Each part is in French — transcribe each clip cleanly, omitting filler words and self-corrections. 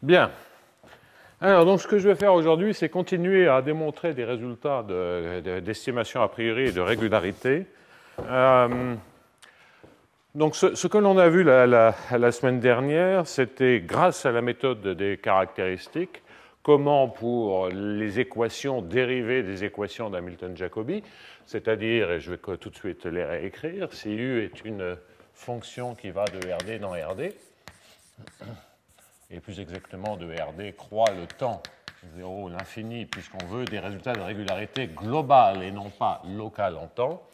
Bien. Alors, donc, ce que je vais faire aujourd'hui, c'est continuer à démontrer des résultats d'estimation a priori et de régularité. Donc, ce que l'on a vu la semaine dernière, c'était grâce à la méthode des caractéristiques, comment pour les équations dériver des équations d'Hamilton-Jacobi, c'est-à-dire, et je vais tout de suite les réécrire, si U est une fonction qui va de RD dans RD, et plus exactement de RD croît le temps 0 l'infini, puisqu'on veut des résultats de régularité globale et non pas locale en temps.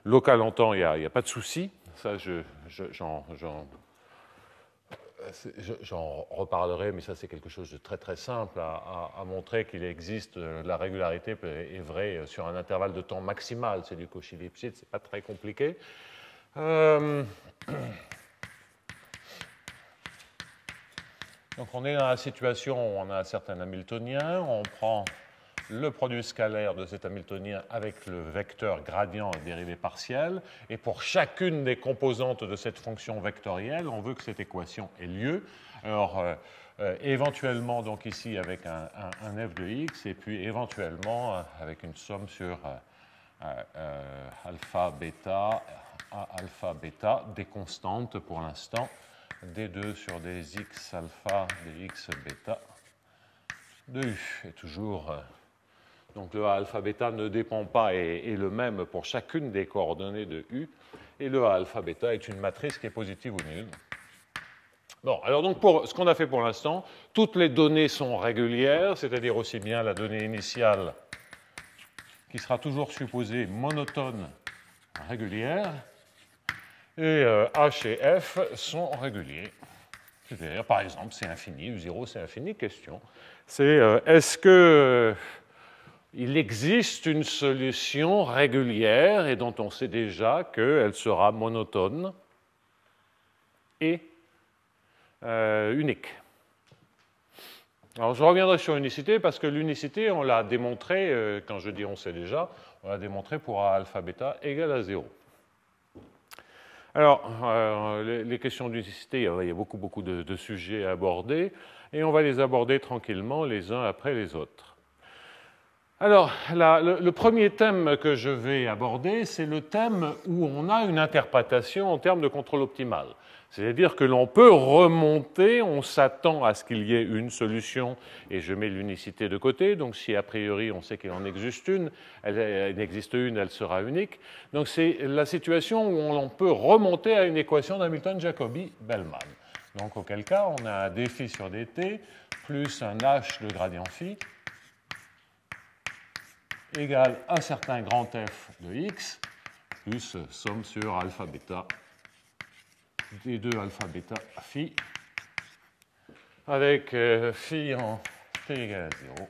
Local en temps, il n'y a pas de souci. Ça, j'en reparlerai, mais ça, c'est quelque chose de très très simple à montrer qu'il existe. La régularité est vraie sur un intervalle de temps maximal. C'est du Cauchy-Lipschitz, c'est pas très compliqué. Donc on est dans la situation où on a un certain Hamiltonien, on prend le produit scalaire de cet Hamiltonien avec le vecteur gradient et dérivée partielle, et pour chacune des composantes de cette fonction vectorielle, on veut que cette équation ait lieu. Alors, éventuellement, donc ici, avec un f de x, et puis éventuellement avec une somme sur alpha, bêta, a alpha, bêta, des constantes pour l'instant, d2 sur des x alpha, des x bêta de u. Et toujours, donc le a alpha bêta ne dépend pas et est le même pour chacune des coordonnées de u. Et le a alpha bêta est une matrice qui est positive ou nulle. Bon, alors donc pour ce qu'on a fait pour l'instant, toutes les données sont régulières, c'est-à-dire aussi bien la donnée initiale qui sera toujours supposée monotone régulière, et H et F sont réguliers. C'est-à-dire, par exemple, c'est infini, U0 c'est infini, question. C'est est-ce que il existe une solution régulière et dont on sait déjà qu'elle sera monotone et unique. Alors, je reviendrai sur l'unicité parce que l'unicité, on l'a démontré, quand je dis on sait déjà, on l'a démontré pour A alpha bêta égale à 0. Alors, les questions d'unicité, il y a beaucoup de sujets à aborder, et on va les aborder tranquillement les uns après les autres. Alors, le premier thème que je vais aborder, c'est le thème où on a une interprétation en termes de contrôle optimal. C'est-à-dire que l'on peut remonter, on s'attend à ce qu'il y ait une solution, et je mets l'unicité de côté, donc si a priori on sait qu'il en existe une, elle sera unique. Donc c'est la situation où on peut remonter à une équation d'Hamilton-Jacobi-Bellman. Donc auquel cas, on a un dφ sur dt plus un h de gradient phi égale un certain grand f de x plus somme sur alpha bêta d2 alpha bêta phi avec phi en t égale à 0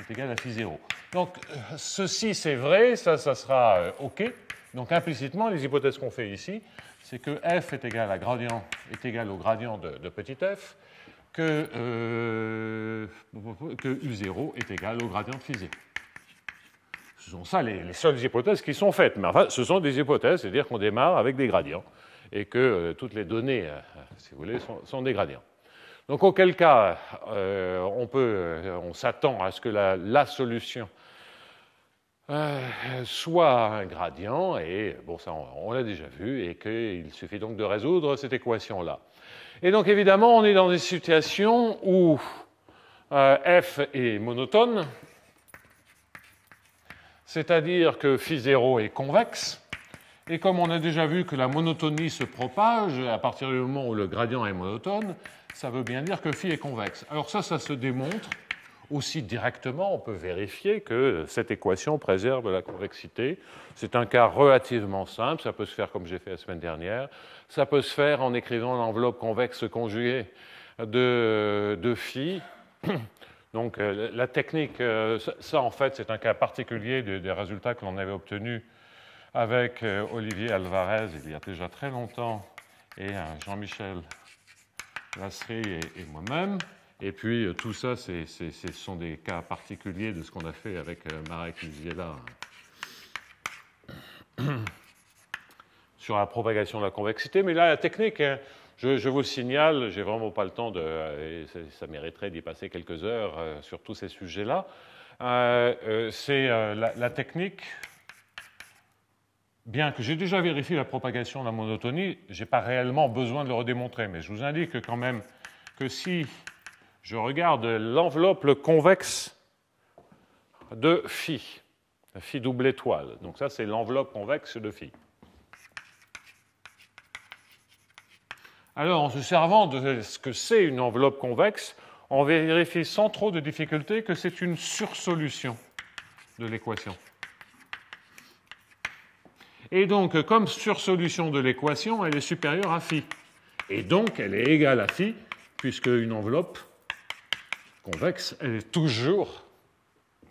est égal à phi 0. Donc ceci c'est vrai, ça sera OK. Donc implicitement les hypothèses qu'on fait ici, c'est que f est égal au gradient de petit f, que u0 est égal au gradient de phi 0. Ce sont ça les seules hypothèses qui sont faites. Mais enfin, ce sont des hypothèses, c'est-à-dire qu'on démarre avec des gradients et que toutes les données, si vous voulez, sont des gradients. Donc, auquel cas, on s'attend à ce que la solution soit un gradient, et bon, ça, on l'a déjà vu, et qu'il suffit donc de résoudre cette équation-là. Et donc, évidemment, on est dans des situations où f est monotone, c'est-à-dire que phi0 est convexe, et comme on a déjà vu que la monotonie se propage à partir du moment où le gradient est monotone, ça veut bien dire que phi est convexe. Alors ça se démontre aussi directement, on peut vérifier que cette équation préserve la convexité. C'est un cas relativement simple, ça peut se faire comme j'ai fait la semaine dernière, ça peut se faire en écrivant l'enveloppe convexe conjuguée de phi. Donc la technique, ça en fait c'est un cas particulier des résultats que l'on avait obtenus avec Olivier Alvarez il y a déjà très longtemps et Jean-Michel Lasserie et moi-même. Et puis tout ça, ce sont des cas particuliers de ce qu'on a fait avec Marek Liziela sur la propagation de la convexité. Mais là, la technique, Je vous signale, j'ai vraiment pas le temps et ça mériterait d'y passer quelques heures sur tous ces sujets-là. C'est la technique. Bien que j'ai déjà vérifié la propagation de la monotonie, je n'ai pas réellement besoin de le redémontrer, mais je vous indique quand même que si je regarde l'enveloppe convexe de phi double étoile, donc ça c'est l'enveloppe convexe de phi. Alors, en se servant de ce que c'est une enveloppe convexe, on vérifie sans trop de difficulté que c'est une sursolution de l'équation. Et donc, comme sursolution de l'équation, elle est supérieure à phi. Et donc, elle est égale à phi, puisque une enveloppe convexe, elle est toujours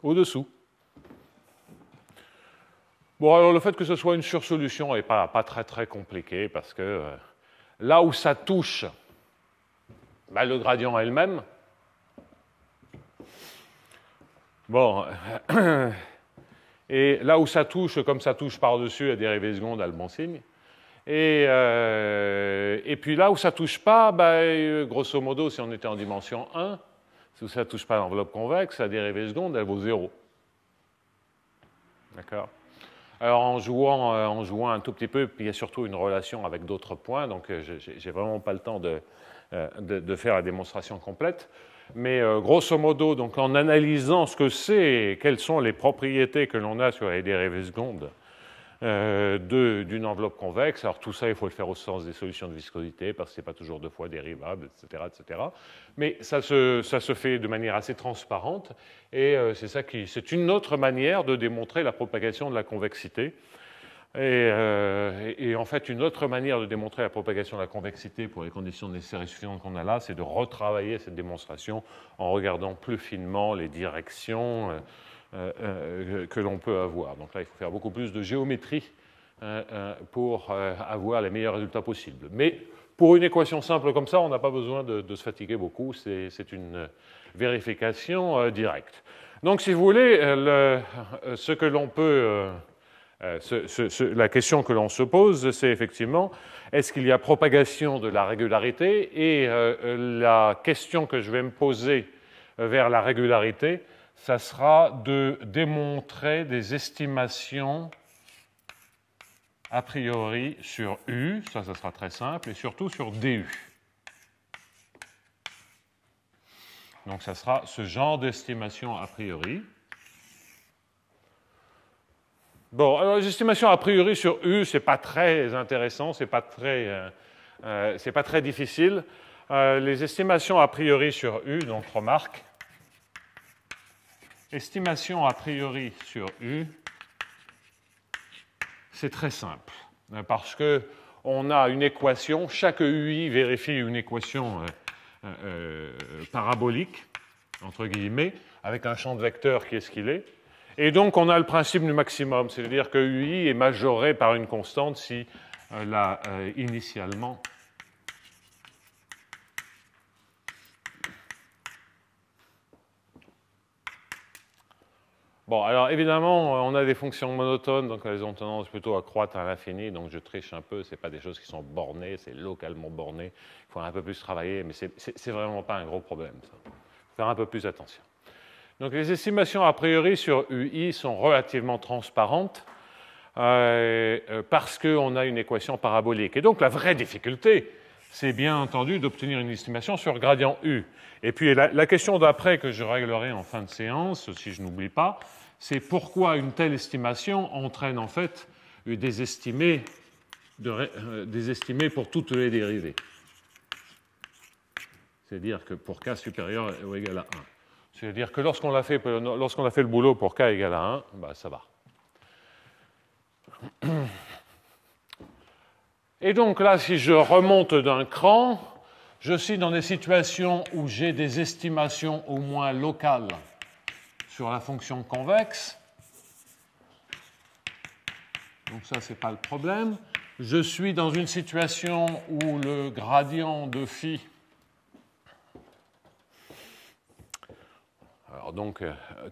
au-dessous. Bon, alors le fait que ce soit une sursolution n'est pas très très compliqué, parce que là où ça touche le gradient est le même. Bon, et là où ça touche, comme ça touche par-dessus, la dérivée seconde a le bon signe. Et puis là où ça ne touche pas, grosso modo, si on était en dimension 1, si ça ne touche pas l'enveloppe convexe, la dérivée seconde, elle vaut 0. D'accord? Alors en jouant un tout petit peu, puis il y a surtout une relation avec d'autres points, donc j'ai vraiment pas le temps de faire la démonstration complète. Mais grosso modo, donc en analysant ce que c'est et quelles sont les propriétés que l'on a sur les dérivées secondes d'une enveloppe convexe, alors tout ça, il faut le faire au sens des solutions de viscosité, parce que ce n'est pas toujours deux fois dérivable, etc., etc. Mais ça se fait de manière assez transparente, et c'est une autre manière de démontrer la propagation de la convexité. Et en fait, une autre manière de démontrer la propagation de la convexité pour les conditions nécessaires et suffisantes qu'on a là, c'est de retravailler cette démonstration en regardant plus finement les directions que l'on peut avoir. Donc là, il faut faire beaucoup plus de géométrie pour avoir les meilleurs résultats possibles. Mais pour une équation simple comme ça, on n'a pas besoin de se fatiguer beaucoup, c'est une vérification directe. Donc, si vous voulez, ce que l'on peut... la question que l'on se pose, c'est effectivement, est-ce qu'il y a propagation de la régularité? Et la question que je vais me poser vers la régularité, ça sera de démontrer des estimations a priori sur U, ça sera très simple, et surtout sur DU. Donc ça sera ce genre d'estimation a priori. Bon, alors les estimations a priori sur U, c'est pas très intéressant, c'est pas très difficile. Les estimations a priori sur U, donc remarque, estimation a priori sur U, c'est très simple, parce qu'on a une équation, chaque UI vérifie une équation parabolique, entre guillemets, avec un champ de vecteurs qui est ce qu'il est. Et donc, on a le principe du maximum, c'est-à-dire que UI est majoré par une constante si initialement bon, alors évidemment, on a des fonctions monotones, donc elles ont tendance plutôt à croître à l'infini, donc je triche un peu, ce n'est pas des choses qui sont bornées, c'est localement borné, il faut un peu plus travailler, mais c'est vraiment pas un gros problème, ça. Il faut faire un peu plus attention. Donc les estimations a priori sur UI sont relativement transparentes parce qu'on a une équation parabolique. Et donc la vraie difficulté, c'est bien entendu d'obtenir une estimation sur gradient U. Et puis la question d'après que je réglerai en fin de séance, si je n'oublie pas, c'est pourquoi une telle estimation entraîne en fait des estimés pour toutes les dérivées. C'est-à-dire que pour k supérieur ou égal à 1. C'est-à-dire que lorsqu'on a fait le boulot pour k égale à 1, ça va. Et donc là, si je remonte d'un cran, je suis dans des situations où j'ai des estimations au moins locales sur la fonction convexe. Donc ça, ce n'est pas le problème. Je suis dans une situation où le gradient de phi... Alors donc,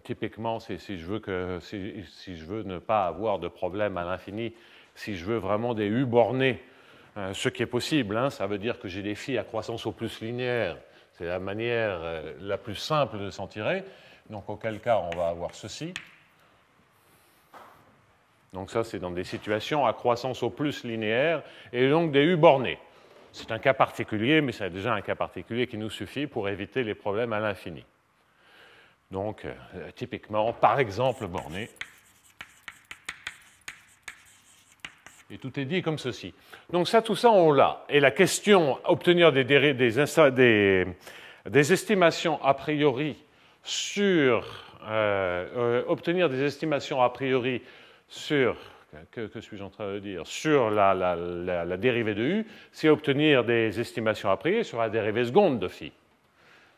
typiquement, si je veux ne pas avoir de problème à l'infini, si je veux vraiment des U bornés ce qui est possible, hein, ça veut dire que j'ai des phi à croissance au plus linéaire. C'est la manière la plus simple de s'en tirer. Donc, auquel cas, on va avoir ceci. Donc, ça, c'est dans des situations à croissance au plus linéaire et donc des U bornés. C'est un cas particulier, mais c'est déjà un cas particulier qui nous suffit pour éviter les problèmes à l'infini. Donc, typiquement, par exemple, borné. Et tout est dit comme ceci. Donc ça, tout ça, on l'a. Et la question, obtenir des estimations a priori sur... obtenir des estimations a priori sur... Que suis-je en train de dire? Sur la dérivée de U, c'est obtenir des estimations a priori sur la dérivée seconde de phi.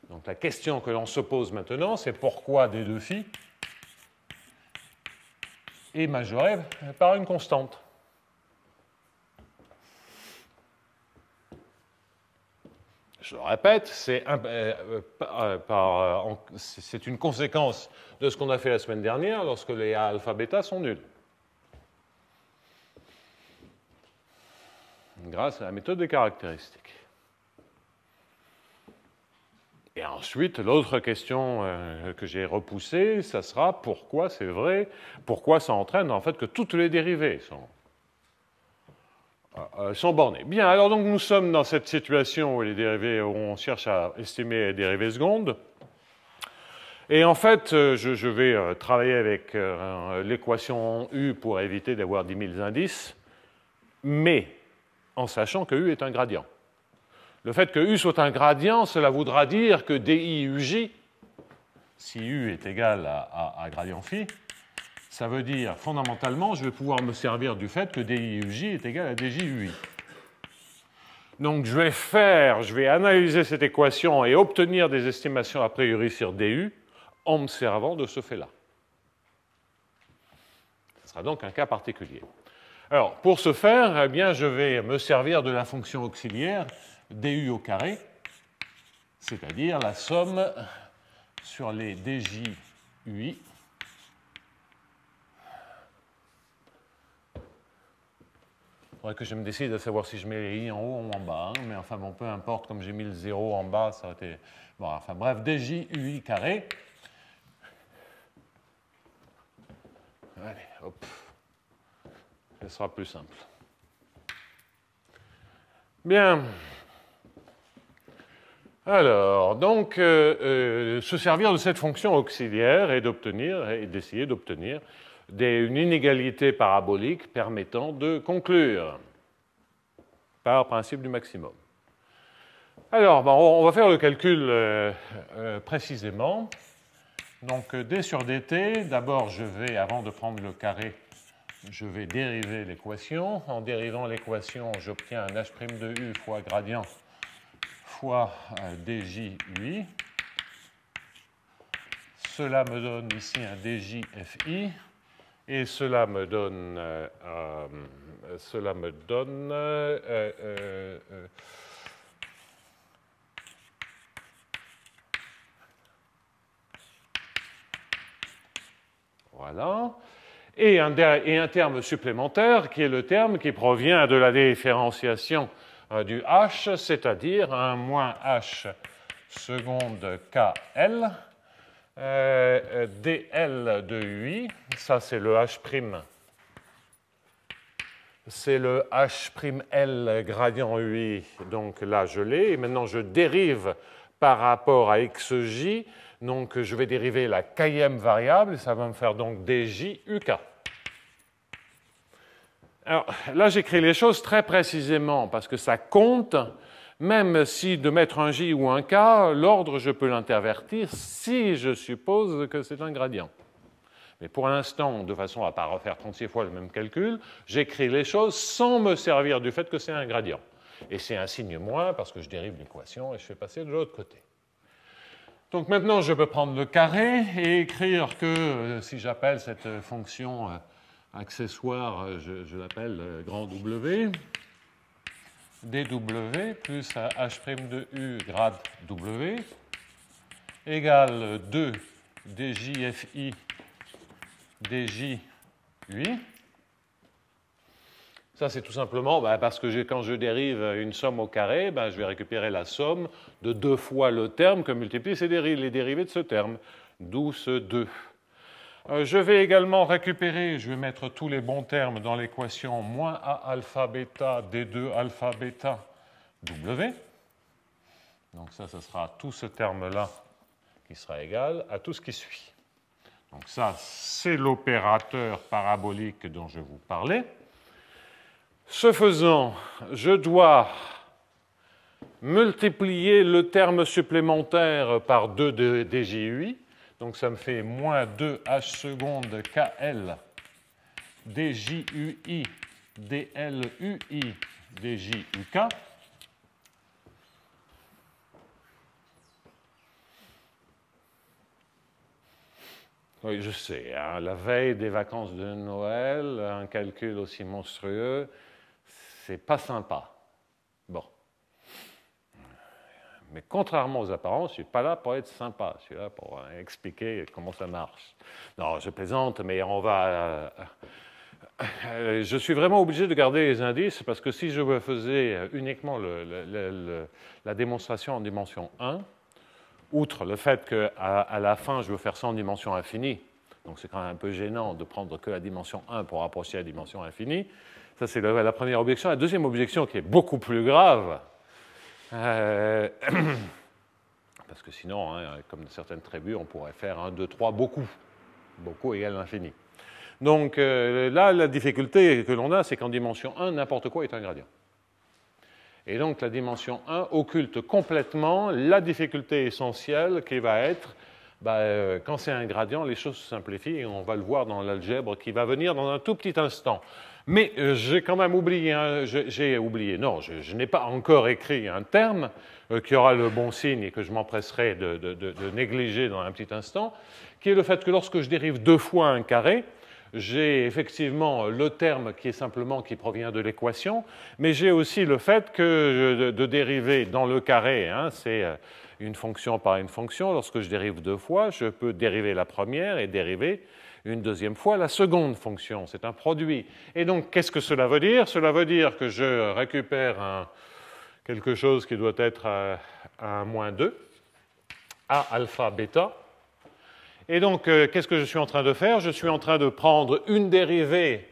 Donc la question que l'on se pose maintenant, c'est pourquoi d de phi est majoré par une constante. Je le répète, c'est une conséquence de ce qu'on a fait la semaine dernière lorsque les A alpha bêta sont nuls. Grâce à la méthode des caractéristiques. Et ensuite, l'autre question que j'ai repoussée, ça sera pourquoi c'est vrai, pourquoi ça entraîne en fait que toutes les dérivées sont bornées. Bien, alors donc nous sommes dans cette situation où les dérivées, où on cherche à estimer les dérivées secondes. Et en fait, je vais travailler avec l'équation U pour éviter d'avoir 10 000 indices, mais en sachant que U est un gradient. Le fait que U soit un gradient, cela voudra dire que DI-UJ, si U est égal à gradient phi, ça veut dire fondamentalement, je vais pouvoir me servir du fait que DI-UJ est égal à DJ-UI. Donc je vais analyser cette équation et obtenir des estimations a priori sur DU en me servant de ce fait-là. Ce sera donc un cas particulier. Alors, pour ce faire, eh bien, je vais me servir de la fonction auxiliaire du au carré, c'est-à-dire la somme sur les dj ui Il faudrait que je me décide à savoir si je mets les i en haut ou en bas, hein, mais enfin bon, peu importe, comme j'ai mis le 0 en bas, ça aurait été... Bon, enfin bref, dj ui carré. Allez, hop. Ce sera plus simple. Bien. Alors, donc, se servir de cette fonction auxiliaire et d'essayer d'obtenir une inégalité parabolique permettant de conclure par principe du maximum. Alors, bon, on va faire le calcul précisément. Donc, d sur dt, d'abord, je vais, avant de prendre le carré, je vais dériver l'équation. En dérivant l'équation, j'obtiens un h' de u fois gradient fois dj ui. Cela me donne ici un dj fi. Et cela me donne, voilà. Et un terme supplémentaire qui est le terme qui provient de la différenciation du h, c'est-à-dire un moins h seconde kl. dl de ui, ça c'est le h', c'est le h'(l) gradient ui, donc là je l'ai, et maintenant je dérive par rapport à xj, donc je vais dériver la kème variable, et ça va me faire donc dj uk. Alors là j'écris les choses très précisément, parce que ça compte. Même si de mettre un J ou un K, l'ordre, je peux l'intervertir si je suppose que c'est un gradient. Mais pour l'instant, de façon à ne pas refaire 36 fois le même calcul, j'écris les choses sans me servir du fait que c'est un gradient. Et c'est un signe moins parce que je dérive l'équation et je fais passer de l'autre côté. Donc maintenant, je peux prendre le carré et écrire que si j'appelle cette fonction accessoire, je l'appelle grand W, dw plus h' de u grade w égale 2 djfi dj ui. Ça, c'est tout simplement parce que quand je dérive une somme au carré, je vais récupérer la somme de 2 fois le terme que multiplie les dérivés de ce terme, d'où ce 2. Je vais également récupérer, je vais mettre tous les bons termes dans l'équation moins A alpha bêta D2 alpha bêta W. Donc ça sera tout ce terme-là qui sera égal à tout ce qui suit. Donc ça, c'est l'opérateur parabolique dont je vous parlais. Ce faisant, je dois multiplier le terme supplémentaire par 2 de DJUI. Donc ça me fait moins 2H seconde KL DJUI DLUI DJUK. Oui, je sais, hein, la veille des vacances de Noël, un calcul aussi monstrueux, c'est pas sympa. Bon. Mais contrairement aux apparences, je ne suis pas là pour être sympa, je suis là pour expliquer comment ça marche. Non, je plaisante, mais on va... je suis vraiment obligé de garder les indices, parce que si je faisais uniquement la démonstration en dimension 1, outre le fait qu'à la fin, je veux faire ça en dimension infinie, donc c'est quand même un peu gênant de prendre que la dimension 1 pour approcher la dimension infinie. Ça, c'est la première objection. La deuxième objection, qui est beaucoup plus grave, parce que sinon, hein, comme certaines tribus, on pourrait faire 1, 2, 3, beaucoup. Beaucoup égale l'infini. Donc là, la difficulté que l'on a, c'est qu'en dimension 1, n'importe quoi est un gradient. Et donc la dimension 1 occulte complètement la difficulté essentielle qui va être, quand c'est un gradient, les choses se simplifient, et on va le voir dans l'algèbre qui va venir dans un tout petit instant. Mais j'ai quand même oublié, je n'ai pas encore écrit un terme qui aura le bon signe et que je m'empresserai de négliger dans un petit instant, qui est le fait que lorsque je dérive 2 fois un carré, j'ai effectivement le terme qui provient de l'équation, mais j'ai aussi le fait que de dériver dans le carré, hein, c'est une fonction par une fonction. Lorsque je dérive 2 fois, je peux dériver la première et dériver une deuxième fois la seconde fonction. C'est un produit. Et donc, qu'est-ce que cela veut dire? Cela veut dire que je récupère quelque chose qui doit être à moins 2, A alpha bêta. Et donc, qu'est-ce que je suis en train de faire? Je suis en train de prendre une dérivée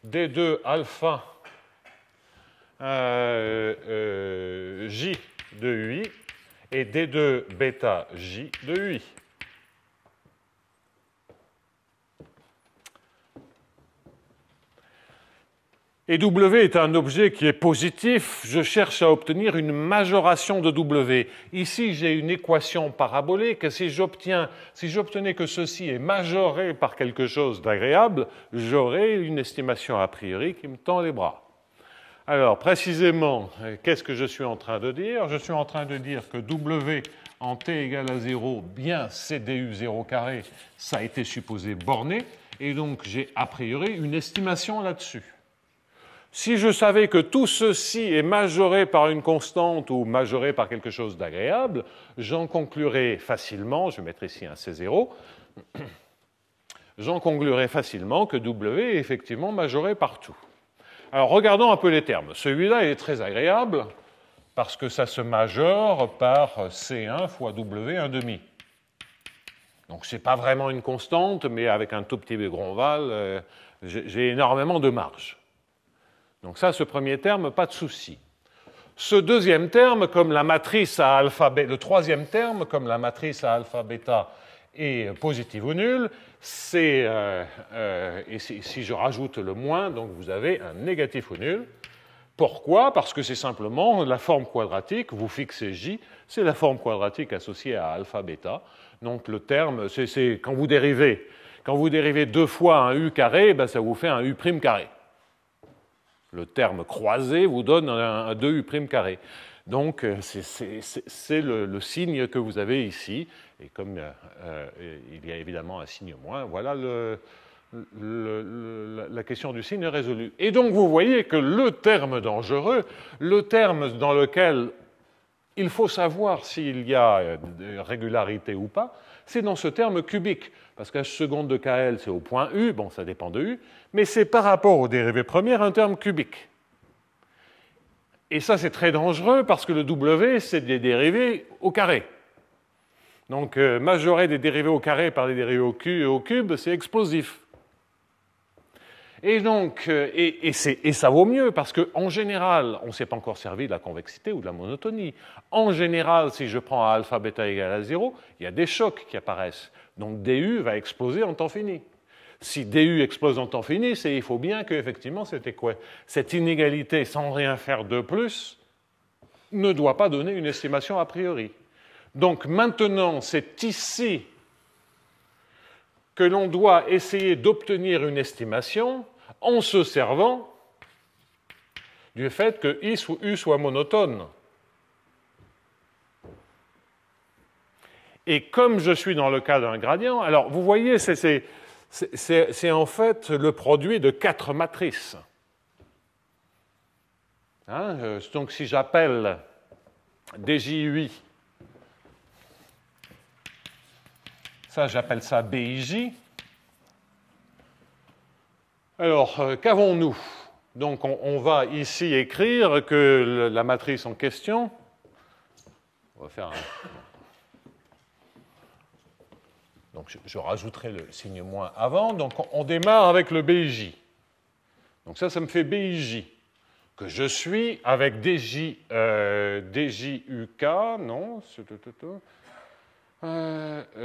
d2 alpha j de ui et d2 bêta j de ui. Et W est un objet qui est positif, je cherche à obtenir une majoration de W. Ici, j'ai une équation parabolique, si j'obtenais que ceci est majoré par quelque chose d'agréable, j'aurais une estimation a priori qui me tend les bras. Alors, précisément, qu'est-ce que je suis en train de dire? Je suis en train de dire que W en t égale à 0, bien c'est du 0 carré, ça a été supposé borné, et donc j'ai a priori une estimation là-dessus. Si je savais que tout ceci est majoré par une constante ou majoré par quelque chose d'agréable, j'en conclurais facilement, je vais mettre ici un C0, j'en conclurais facilement que W est effectivement majoré partout. Alors regardons un peu les termes. Celui-là est très agréable parce que ça se majore par C1 fois W 1/2. Donc ce n'est pas vraiment une constante, mais avec un tout petit Gromval, j'ai énormément de marge. Donc ça, ce premier terme, pas de souci. Ce deuxième terme, comme la matrice à alpha bêta, le troisième terme, comme la matrice à alpha bêta est positive ou nulle, et si je rajoute le moins, donc vous avez un négatif ou nul. Pourquoi? Parce que c'est simplement la forme quadratique, vous fixez J, c'est la forme quadratique associée à alpha bêta. Donc le terme, c'est quand vous dérivez 2 fois un U carré, ça vous fait un U prime carré. Le terme croisé vous donne un 2U' carré. Donc, c'est le signe que vous avez ici. Et comme il y a évidemment un signe moins, voilà la question du signe est résolue. Et donc, vous voyez que le terme dangereux, le terme dans lequel il faut savoir s'il y a régularité ou pas, c'est dans ce terme cubique, parce qu'H seconde de KL, c'est au point U, bon, ça dépend de U, mais c'est par rapport aux dérivées premières un terme cubique. Et ça, c'est très dangereux, parce que le W, c'est des dérivées au carré. Donc, majorer des dérivées au carré par des dérivées au cube, c'est explosif. Et donc, ça vaut mieux, parce qu'en général, on ne s'est pas encore servi de la convexité ou de la monotonie. En général, si je prends alpha bêta égale à 0, il y a des chocs qui apparaissent. Donc, du va exploser en temps fini. Si du explose en temps fini, il faut bien qu'effectivement, cette inégalité sans rien faire de plus ne doit pas donner une estimation a priori. Donc, maintenant, c'est ici que l'on doit essayer d'obtenir une estimation en se servant du fait que I ou U soit monotone. Et comme je suis dans le cas d'un gradient, alors vous voyez, c'est en fait le produit de 4 matrices. Hein, donc si j'appelle DJUI, ça j'appelle ça BIJ. Alors, qu'avons-nous? Donc, on va ici écrire que la matrice en question, on va faire un... Donc, je rajouterai le signe moins avant. Donc, on démarre avec le BIJ. Donc, ça me fait BIJ, que je suis avec DJUK, non,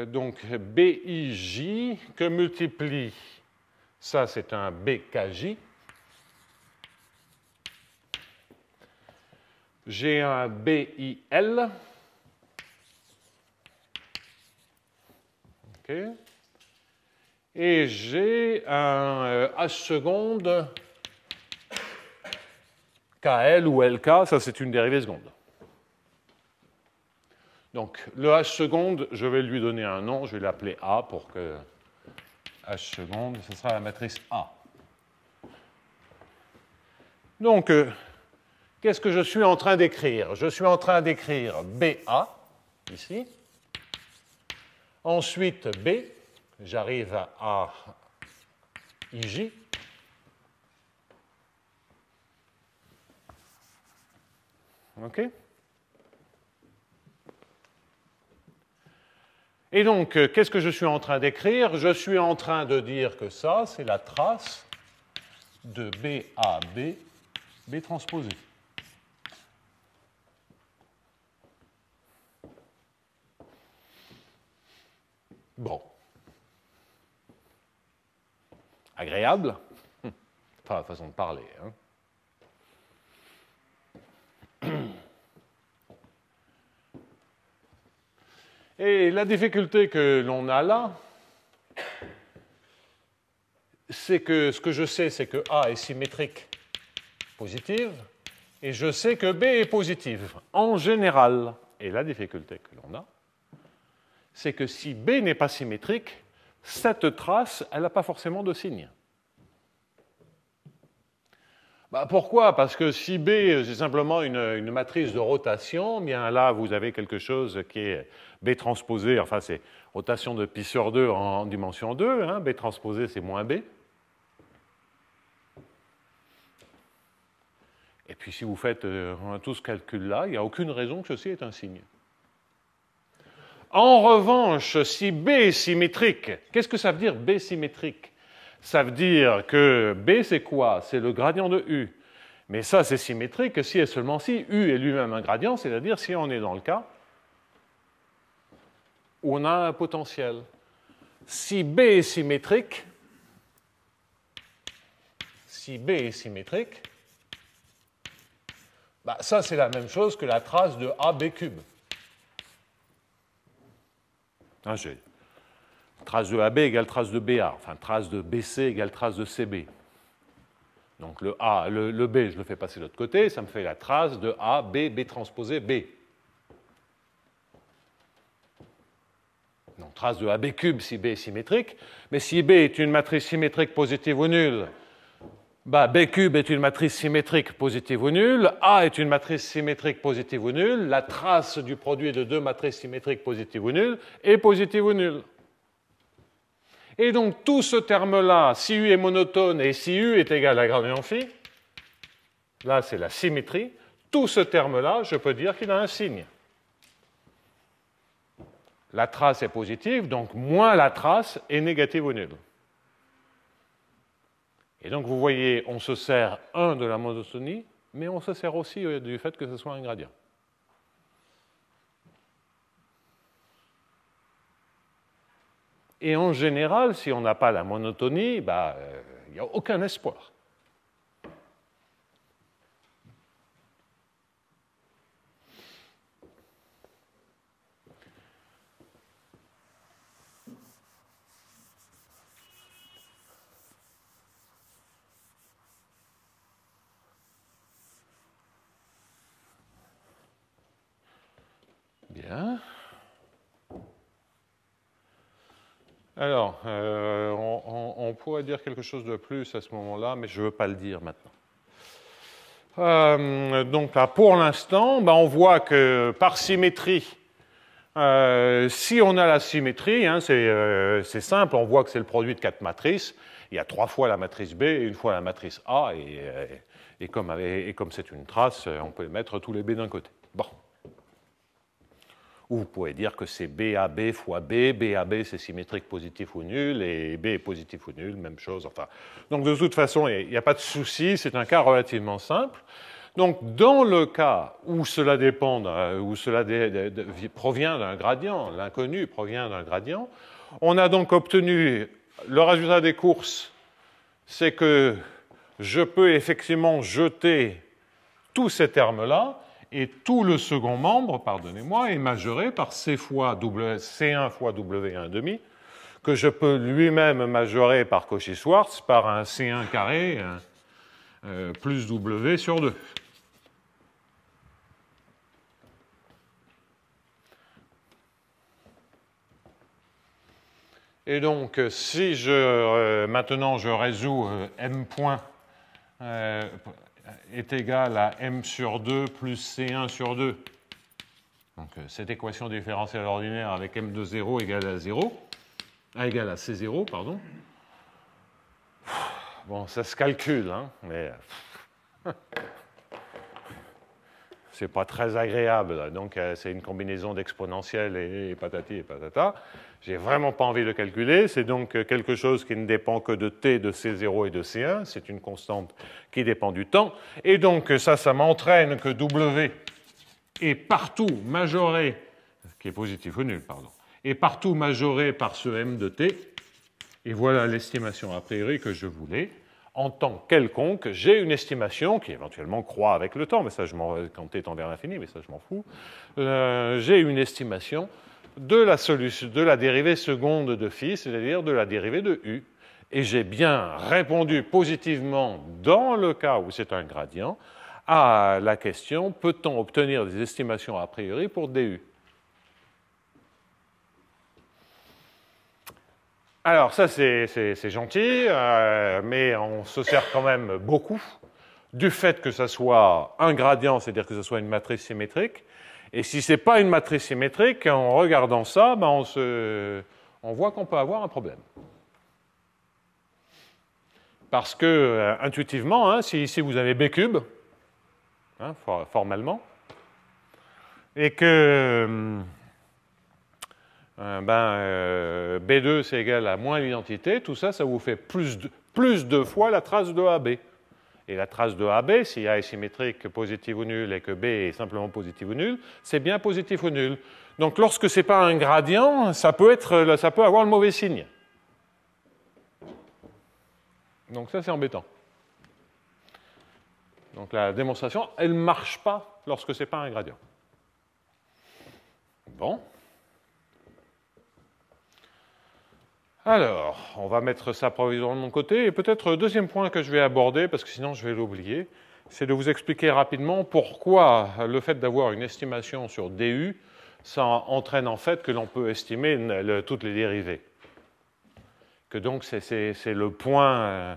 donc BIJ que multiplie... Ça, c'est un BKJ. J'ai un BIL. OK. Et j'ai un H seconde KL ou LK, ça c'est une dérivée seconde. Donc, le H seconde, je vais lui donner un nom, je vais l'appeler A pour que... H seconde, ce sera la matrice A. Donc, qu'est-ce que je suis en train d'écrire? Je suis en train d'écrire BA, ici. Ensuite, B, j'arrive à IJ. OK? Et donc, qu'est-ce que je suis en train d'écrire? Je suis en train de dire que ça, c'est la trace de BAB, B transposé. Bon. Agréable? Pas la façon de parler, hein. Et la difficulté que l'on a là, c'est que ce que je sais, c'est que A est symétrique positive, et je sais que B est positive, en général. Et la difficulté que l'on a, c'est que si B n'est pas symétrique, cette trace, elle n'a pas forcément de signe. Pourquoi? Parce que si B, c'est simplement une matrice de rotation, bien là, vous avez quelque chose qui est B transposé, enfin, c'est rotation de pi sur 2 en dimension 2, hein, B transposé, c'est moins B. Et puis, si vous faites tout ce calcul-là, il n'y a aucune raison que ceci ait un signe. En revanche, si B est symétrique, qu'est-ce que ça veut dire B symétrique? Ça veut dire que B, c'est quoi? C'est le gradient de U. Mais ça, c'est symétrique si et seulement si U est lui-même un gradient, c'est-à-dire si on est dans le cas où on a un potentiel. Si B est symétrique, ça, c'est la même chose que la trace de AB cube. J'ai trace de AB égale trace de BA, enfin trace de BC égale trace de CB. Donc le A, le B, je le fais passer de l'autre côté, ça me fait la trace de A, B, B transposé, B. Donc trace de AB cube si B est symétrique, mais si B est une matrice symétrique positive ou nulle, B cube est une matrice symétrique positive ou nulle, A est une matrice symétrique positive ou nulle, la trace du produit de deux matrices symétriques positives ou nulles est positive ou nulle. Et donc tout ce terme-là, si U est monotone et si U est égal à gradient phi, là c'est la symétrie, tout ce terme-là, je peux dire qu'il a un signe. La trace est positive, donc moins la trace est négative ou nulle. Et donc, vous voyez, on se sert, de la monotonie, mais on se sert aussi du fait que ce soit un gradient. Et en général, si on n'a pas la monotonie, il n'y a aucun espoir. Bien. Alors, on pourrait dire quelque chose de plus à ce moment-là, mais je ne veux pas le dire maintenant. Donc là, pour l'instant, on voit que par symétrie, si on a la symétrie, c'est simple, on voit que c'est le produit de 4 matrices. Il y a 3 fois la matrice B et 1 fois la matrice A, et comme c'est une trace, on peut mettre tous les B d'un côté. Bon. Ou vous pouvez dire que c'est BAB fois B, BAB c'est symétrique positif ou nul, et B est positif ou nul, même chose. Enfin, donc de toute façon, il n'y a pas de souci, c'est un cas relativement simple. Donc dans le cas où cela dépend, où cela provient d'un gradient, l'inconnu provient d'un gradient, on a donc obtenu le résultat des courses, c'est que je peux effectivement jeter tous ces termes-là, et tout le second membre, pardonnez-moi, est majoré par C1 fois W1,5, que je peux lui-même majorer par Cauchy-Schwarz par un C1 carré plus W sur 2. Et donc, si maintenant je résous M point est égal à M sur 2 plus C1 sur 2. Donc, cette équation différentielle ordinaire avec M de 0 égale à 0, égale à C0, pardon. Bon, ça se calcule, mais c'est pas très agréable. Donc, c'est une combinaison d'exponentielles et patati et patata. J'ai vraiment pas envie de calculer. C'est donc quelque chose qui ne dépend que de t, de C0 et de C1. C'est une constante qui dépend du temps. Et donc, ça m'entraîne que W est partout majoré, qui est positif ou nul, pardon, est partout majoré par ce M de t. Et voilà l'estimation a priori que je voulais. En temps quelconque, j'ai une estimation qui éventuellement croît avec le temps, mais ça, quand t tend vers l'infini, mais ça, je m'en fous. J'ai une estimation de la dérivée seconde de phi, c'est-à-dire de la dérivée de u. Et j'ai bien répondu positivement, dans le cas où c'est un gradient, à la question, peut-on obtenir des estimations a priori pour du? Alors ça, c'est gentil, mais on se sert quand même beaucoup du fait que ça soit un gradient, c'est-à-dire que ce soit une matrice symétrique. Et si ce n'est pas une matrice symétrique, en regardant ça, on voit qu'on peut avoir un problème. Parce que, intuitivement, si ici vous avez B cube, formellement, et que B2 c'est égal à moins l'identité, tout ça, ça vous fait plus de fois la trace de AB. Et la trace de AB, si A est symétrique, positive ou nulle, et que B est simplement positive ou nulle, c'est bien positif ou nul. Donc lorsque ce n'est pas un gradient, ça peut avoir le mauvais signe. Donc ça, c'est embêtant. Donc la démonstration, elle ne marche pas lorsque ce n'est pas un gradient. Bon. Alors, on va mettre ça provisoirement de mon côté. Et peut-être le deuxième point que je vais aborder, parce que sinon je vais l'oublier, c'est de vous expliquer rapidement pourquoi le fait d'avoir une estimation sur du, ça entraîne en fait que l'on peut estimer toutes les dérivées. Que donc c'est le point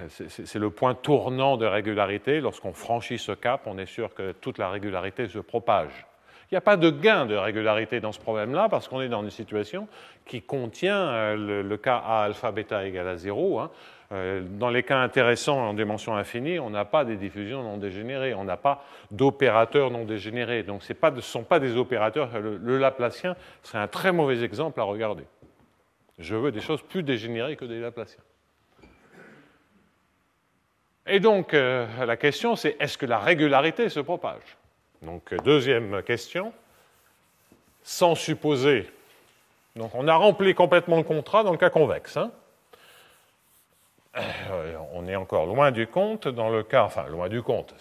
C'est le point tournant de régularité. Lorsqu'on franchit ce cap, on est sûr que toute la régularité se propage. Il n'y a pas de gain de régularité dans ce problème-là parce qu'on est dans une situation qui contient le cas A alpha bêta égale à 0. Hein. Dans les cas intéressants en dimension infinie, on n'a pas des diffusions non dégénérées, on n'a pas d'opérateurs non dégénérés. Donc ce ne sont pas des opérateurs. Le Laplacien serait un très mauvais exemple à regarder. Je veux des choses plus dégénérées que des Laplaciens. Et donc, la question, c'est est-ce que la régularité se propage? Donc, deuxième question, sans supposer. Donc, on a rempli complètement le contrat dans le cas convexe. Hein. On est encore loin du compte dans le cas, enfin, loin du compte,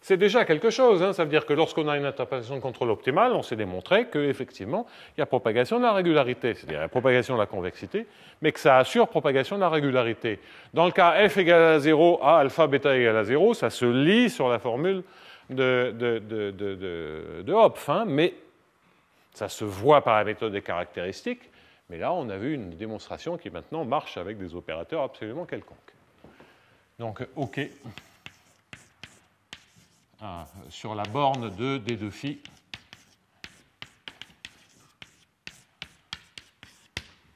c'est déjà quelque chose. Hein. Ça veut dire que lorsqu'on a une interprétation de contrôle optimale, on s'est démontré qu'effectivement, il y a propagation de la régularité, c'est-à-dire la propagation de la convexité, mais que ça assure propagation de la régularité. Dans le cas f égale à 0, a alpha bêta égale à 0, ça se lit sur la formule de Hopf, hein, mais ça se voit par la méthode des caractéristiques, mais là, on a vu une démonstration qui maintenant marche avec des opérateurs absolument quelconques. Donc, OK. Sur la borne de D2 phi.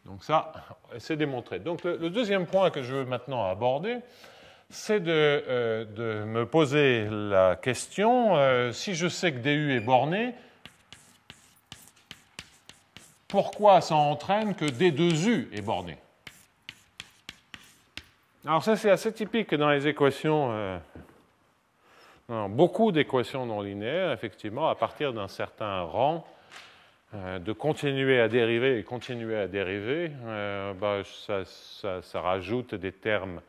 Donc ça, c'est démontré. Donc le deuxième point que je veux maintenant aborder, c'est de me poser la question, si je sais que DU est borné, pourquoi ça entraîne que D2U est borné? Alors ça, c'est assez typique dans les équations... beaucoup d'équations non linéaires, effectivement, à partir d'un certain rang, de continuer à dériver et continuer à dériver, ça rajoute des termes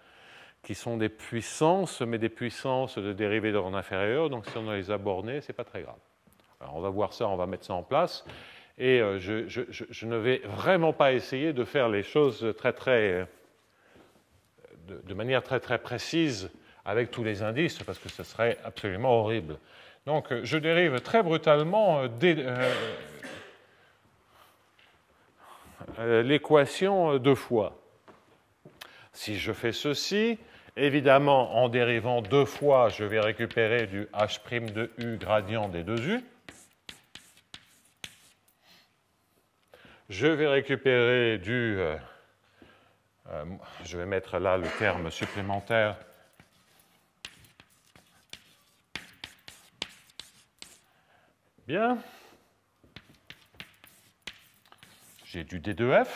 qui sont des puissances, mais des puissances de dérivées d'ordre inférieur, donc si on les a bornées, ce n'est pas très grave. Alors on va voir ça, on va mettre ça en place, et je ne vais vraiment pas essayer de faire les choses de manière très très précise, avec tous les indices, parce que ce serait absolument horrible. Donc, je dérive très brutalement l'équation deux fois. Si je fais ceci, évidemment, en dérivant deux fois, je vais récupérer du h' de u gradient des deux u. Je vais récupérer du... je vais mettre là le terme supplémentaire. Bien. J'ai du D2F.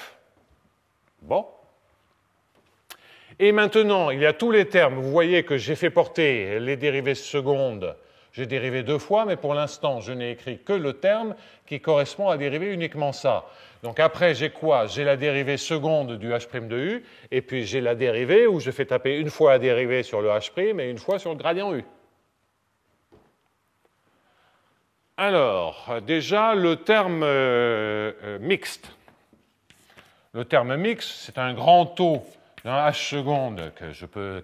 Bon. Et maintenant, il y a tous les termes. Vous voyez que j'ai fait porter les dérivées secondes. J'ai dérivé deux fois, mais pour l'instant, je n'ai écrit que le terme qui correspond à dériver uniquement ça. Donc après, j'ai quoi? J'ai la dérivée seconde du h' de u, et puis j'ai la dérivée où je fais taper une fois la dérivée sur le h' et une fois sur le gradient u. Alors, déjà, le terme mixte. Le terme mixte, c'est un grand taux d'un h seconde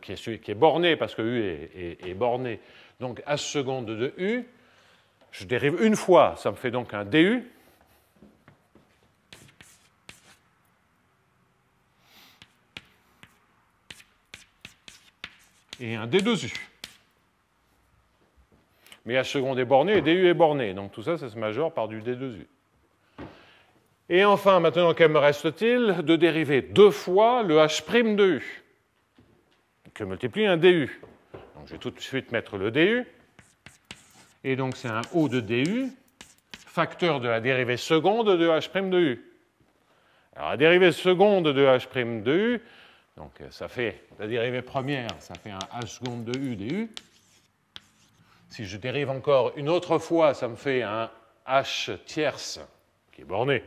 qui est borné parce que u est borné. Donc, h seconde de u, je dérive une fois, ça me fait donc un du. Et un d2u. Mais h seconde est borné et du est borné. Donc tout ça, ça se majore par du d2u. Et enfin, maintenant, que me reste-t-il? De dériver deux fois le h' de u, que multiplie un du. Donc je vais tout de suite mettre le du. Et donc c'est un O de du, facteur de la dérivée seconde de h' de u. Alors la dérivée seconde de h' de u, donc ça fait la dérivée première, ça fait un h seconde de u du. Si je dérive encore une autre fois, ça me fait un h tierce qui est borné.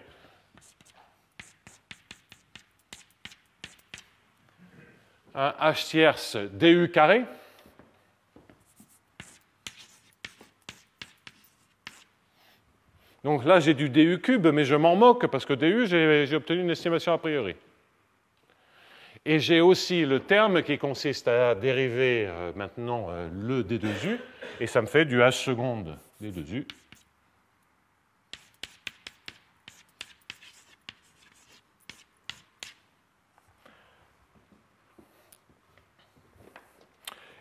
Un h tierce du carré. Donc là, j'ai du du cube, mais je m'en moque parce que du, j'ai obtenu une estimation a priori. Et j'ai aussi le terme qui consiste à dériver maintenant le d2u, et ça me fait du h seconde d2u.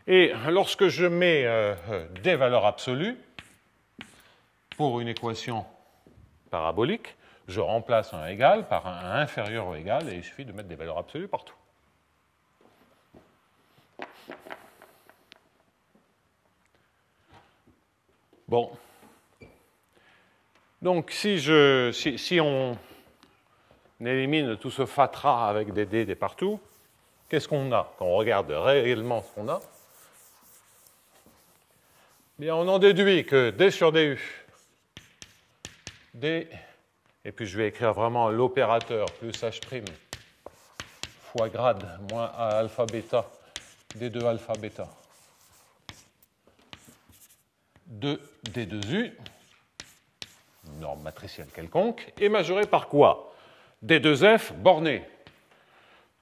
Et lorsque je mets des valeurs absolues pour une équation parabolique, je remplace un égal par un inférieur ou égal et il suffit de mettre des valeurs absolues partout. Bon. Donc, si on élimine tout ce fatras avec des d partout, qu'est-ce qu'on a quand on regarde réellement ce qu'on a? Bien, on en déduit que d sur du, d, et puis je vais écrire vraiment l'opérateur plus h' fois grade moins a alpha bêta d2 alpha bêta de d2u, une norme matricielle quelconque, est majoré par quoi? d2f borné.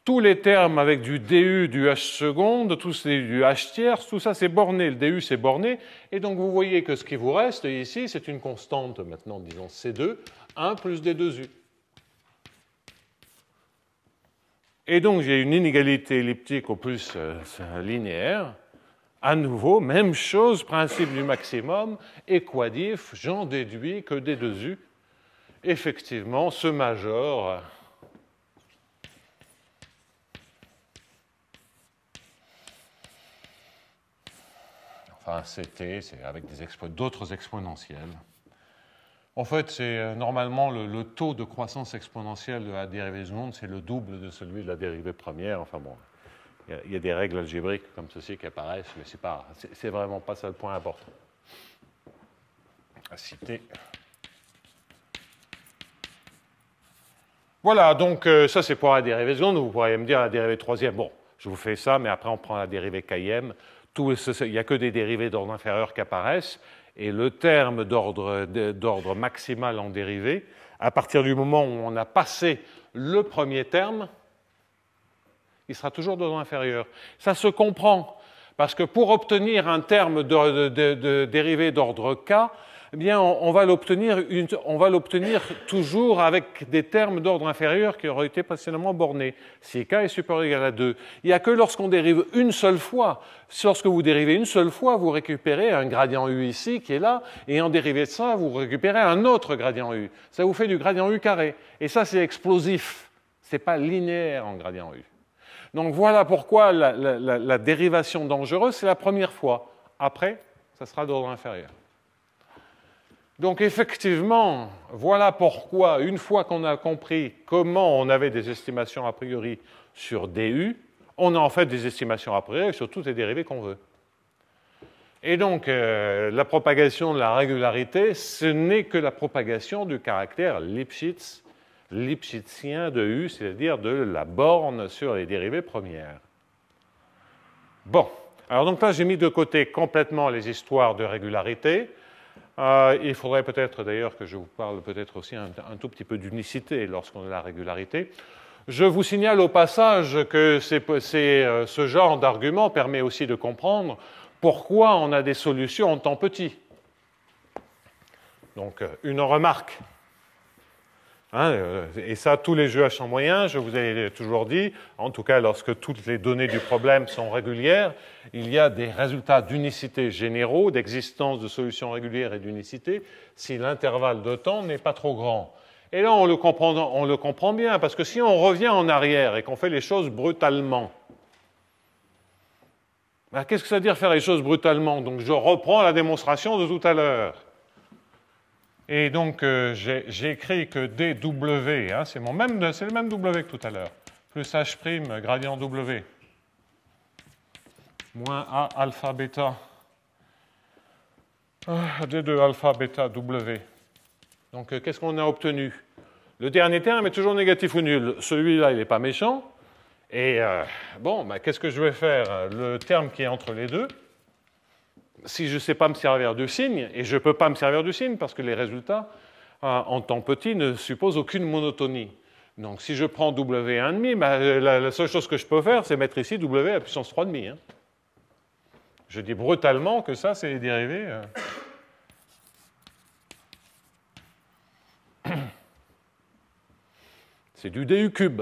Tous les termes avec du du, du h seconde, tous les du h tierce, tout ça c'est borné. Le du c'est borné. Et donc vous voyez que ce qui vous reste ici, c'est une constante, maintenant disons C2, 1 plus d2u. Et donc j'ai une inégalité elliptique au plus linéaire. À nouveau, même chose, principe du maximum, équadif, j'en déduis que d2u, effectivement, se majore. Enfin, CT, c'est avec d'autres exponentielles. En fait, c'est normalement le taux de croissance exponentielle de la dérivée seconde, c'est le double de celui de la dérivée première. Enfin bon, il y a des règles algébriques comme ceci qui apparaissent, mais c'est vraiment pas ça le point important à citer. Voilà, donc ça c'est pour la dérivée seconde. Vous pourriez me dire la dérivée troisième. Bon, je vous fais ça, mais après on prend la dérivée km. Il n'y a que des dérivées d'ordre inférieur qui apparaissent. Et le terme d'ordre maximal en dérivée, à partir du moment où on a passé le premier terme, il sera toujours d'ordre inférieur. Ça se comprend, parce que pour obtenir un terme de dérivée d'ordre k, eh bien, on va l'obtenir toujours avec des termes d'ordre inférieur qui auraient été précédemment bornés, si k est supérieur ou égal à 2. Il n'y a que lorsqu'on dérive une seule fois. Lorsque vous dérivez une seule fois, vous récupérez un gradient u ici qui est là, et en dérivé de ça, vous récupérez un autre gradient u. Ça vous fait du gradient u carré. Et ça, c'est explosif. Ce n'est pas linéaire en gradient u. Donc voilà pourquoi la dérivation dangereuse, c'est la première fois. Après, ça sera d'ordre inférieur. Donc effectivement, voilà pourquoi, une fois qu'on a compris comment on avait des estimations a priori sur du, on a en fait des estimations a priori sur toutes les dérivées qu'on veut. Et donc, la propagation de la régularité, ce n'est que la propagation du caractère lipschitzien de U, c'est-à-dire de la borne sur les dérivées premières. Bon, alors donc là, j'ai mis de côté complètement les histoires de régularité. Il faudrait peut-être d'ailleurs que je vous parle peut-être aussi un tout petit peu d'unicité lorsqu'on a la régularité. Je vous signale au passage que ce genre d'argument permet aussi de comprendre pourquoi on a des solutions en temps petit. Donc, une remarque. Et ça, tous les jeux à champ moyen, je vous ai toujours dit, en tout cas lorsque toutes les données du problème sont régulières, il y a des résultats d'unicité généraux, d'existence de solutions régulières et d'unicité, si l'intervalle de temps n'est pas trop grand. Et là, on le comprend bien, parce que si on revient en arrière et qu'on fait les choses brutalement, ben, qu'est-ce que ça veut dire faire les choses brutalement? Donc je reprends la démonstration de tout à l'heure. Et donc, j'ai écrit que dw, c'est le même w que tout à l'heure, plus h' gradient w, moins a alpha bêta, d2 alpha bêta w. Donc, qu'est-ce qu'on a obtenu? Le dernier terme est toujours négatif ou nul. Celui-là, il n'est pas méchant. Et bon, ben, qu'est-ce que je vais faire? Le terme qui est entre les deux, si je ne sais pas me servir du signe, et je ne peux pas me servir du signe parce que les résultats en temps petit ne supposent aucune monotonie. Donc si je prends W1,5, ben, la seule chose que je peux faire, c'est mettre ici W à la puissance 3,5. Je dis brutalement que ça, c'est les dérivés. C'est du du cube.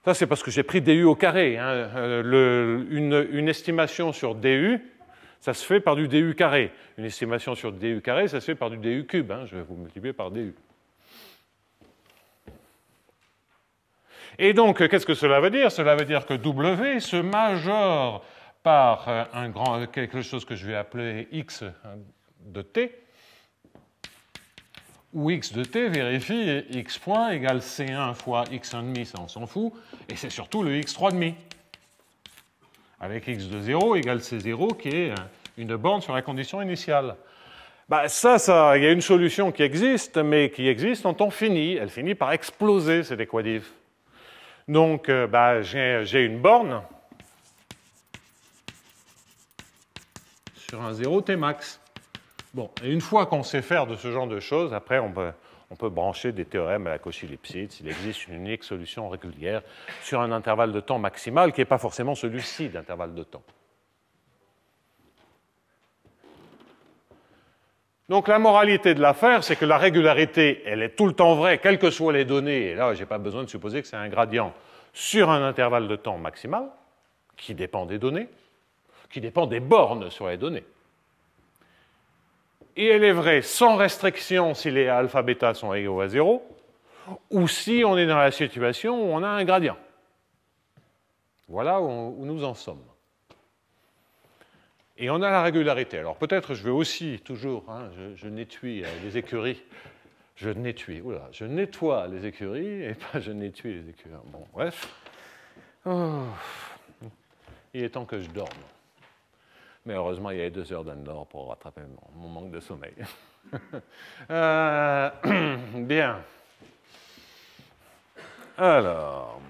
Ça, c'est parce que j'ai pris du au carré. Hein. Une estimation sur du, ça se fait par du du carré. Une estimation sur du carré, ça se fait par du du cube. Hein. Je vais vous multiplier par du. Et donc, qu'est-ce que cela veut dire? Cela veut dire que W se majore par quelque chose que je vais appeler x de t, où x de t vérifie x point égale C1 fois x1,5, ça on s'en fout, et c'est surtout le x3,5, avec x de 0 égale C0, qui est une borne sur la condition initiale. Bah, il y a une solution qui existe, mais qui existe en temps fini. Elle finit par exploser, cette équatif. Donc, j'ai une borne sur un 0 T max. Bon, et une fois qu'on sait faire de ce genre de choses, après, on peut brancher des théorèmes à la Cauchy-Lipschitz s'il existe une unique solution régulière sur un intervalle de temps maximal qui n'est pas forcément celui-ci d'intervalle de temps. Donc la moralité de l'affaire, c'est que la régularité, elle est tout le temps vraie, quelles que soient les données, et là, je n'ai pas besoin de supposer que c'est un gradient sur un intervalle de temps maximal, qui dépend des données, qui dépend des bornes sur les données. Et elle est vraie sans restriction si les alpha bêta sont égaux à 0, ou si on est dans la situation où on a un gradient. Voilà où nous en sommes. Et on a la régularité. Alors peut-être je vais aussi toujours, hein, je nettoie les écuries, je nettoie les écuries et pas je nettoie les écuries. Bon, bref. Oh. Il est temps que je dorme. Mais heureusement, il y a 2 heures d'Anne-Laure pour rattraper mon manque de sommeil. Bien. Alors.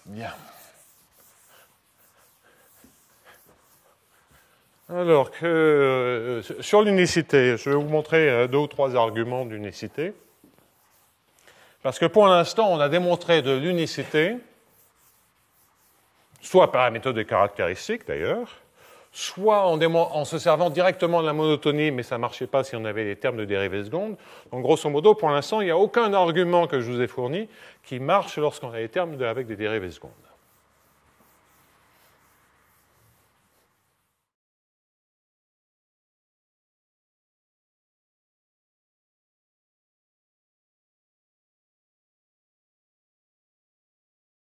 Bien. Alors, sur l'unicité, je vais vous montrer 2 ou 3 arguments d'unicité. Parce que pour l'instant, on a démontré de l'unicité, soit par la méthode des caractéristiques d'ailleurs, soit en se servant directement de la monotonie, mais ça ne marchait pas si on avait les termes de dérivée seconde. Donc grosso modo, pour l'instant, il n'y a aucun argument que je vous ai fourni qui marche lorsqu'on a les termes avec des dérivées secondes.